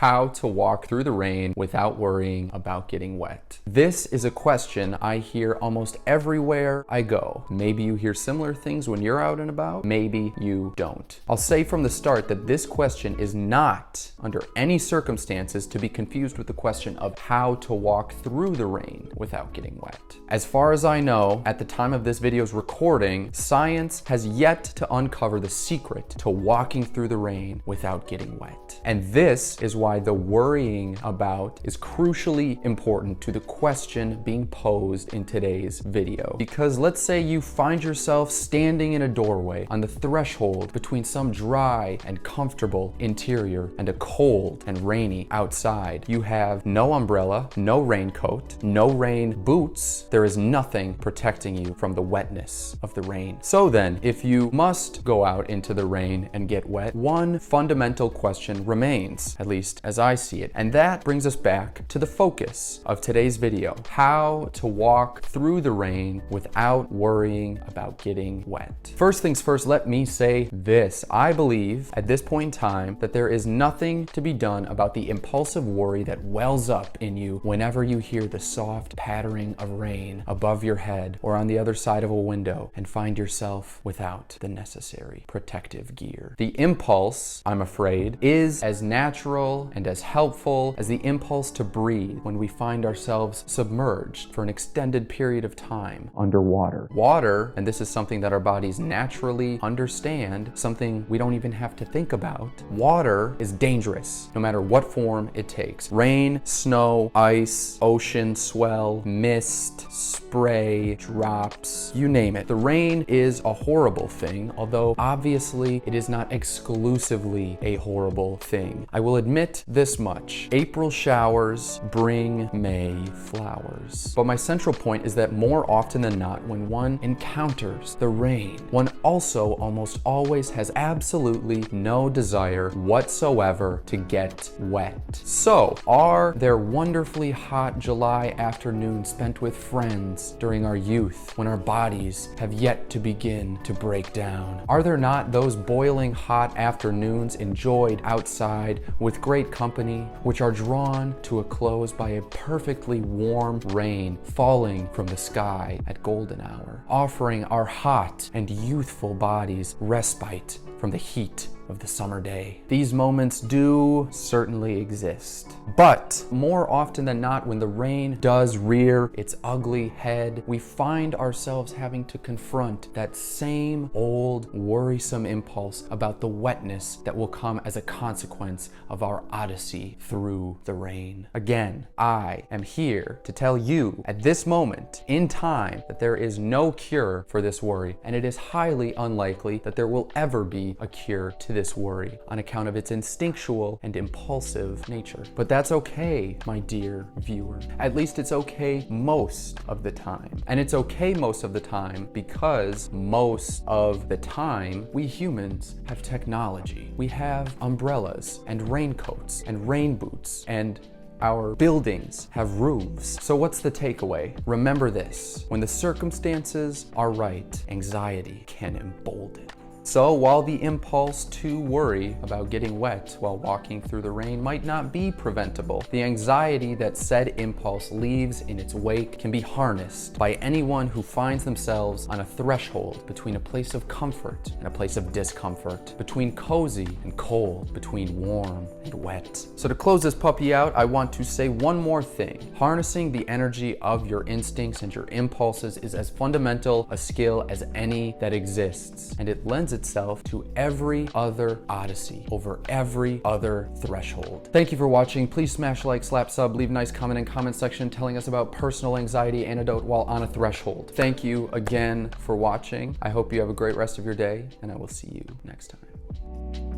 how to walk through the rain without worrying about getting wet. This is a question I hear almost everywhere I go. Maybe you hear similar things when you're out and about, maybe you don't. I'll say from the start that this question is not, under any circumstances, to be confused with the question of how to walk through the rain without getting wet. As far as I know, at the time of this video's recording, science has yet to uncover the secret to walking through the rain without getting wet. And this is why the worrying about is crucially important to the question being posed in today's video. Because let's say you find yourself standing in a doorway on the threshold between some dry and comfortable interior and a cold and rainy outside. You have no umbrella, no raincoat, no rain boots. There is nothing protecting you from the wetness of the rain. So then, if you must go out into the rain and get wet, one fundamental question remains, at least as I see it, and that brings us back to the focus of today's video: how to walk through the rain without worrying about getting wet. First things first, let me say this. I believe at this point in time that there is nothing to be done about the impulsive worry that wells up in you whenever you hear the soft pattering of rain above your head or on the other side of a window and find yourself without the necessary protective gear. The impulse, I'm afraid, is as natural and as helpful as the impulse to breathe when we find ourselves submerged for an extended period of time underwater. Water, and this is something that our bodies naturally understand, something we don't even have to think about, water is dangerous no matter what form it takes. Rain, snow, ice, ocean swell, mist, spray, drops, you name it. The rain is a horrible thing, although obviously it is not exclusively a horrible thing. I will admit this much: April showers bring May flowers. But my central point is that more often than not, when one encounters the rain, one also almost always has absolutely no desire whatsoever to get wet. So, are there wonderfully hot July afternoons spent with friends during our youth when our bodies have yet to begin to break down? Are there not those boiling hot afternoons enjoyed outside with great company, which are drawn to a close by a perfectly warm rain falling from the sky at golden hour, offering our hot and youthful bodies respite from the heat of the summer day? These moments do certainly exist. But more often than not, when the rain does rear its ugly head, we find ourselves having to confront that same old worrisome impulse about the wetness that will come as a consequence of our odyssey through the rain. Again, I am here to tell you at this moment in time that there is no cure for this worry, and it is highly unlikely that there will ever be a cure to this worry on account of its instinctual and impulsive nature. But that's okay, my dear viewer. At least it's okay most of the time. And it's okay most of the time because most of the time we humans have technology. We have umbrellas and raincoats and rain boots, and our buildings have roofs. So what's the takeaway? Remember this: when the circumstances are right, anxiety can embolden. So while the impulse to worry about getting wet while walking through the rain might not be preventable, the anxiety that said impulse leaves in its wake can be harnessed by anyone who finds themselves on a threshold between a place of comfort and a place of discomfort, between cozy and cold, between warm and wet. So to close this puppy out, I want to say one more thing. Harnessing the energy of your instincts and your impulses is as fundamental a skill as any that exists, and it lends itself to every other odyssey over every other threshold. Thank you for watching. Please smash like, slap sub, leave a nice comment in comment section telling us about personal anxiety antidote while on a threshold. Thank you again for watching. I hope you have a great rest of your day, and I will see you next time.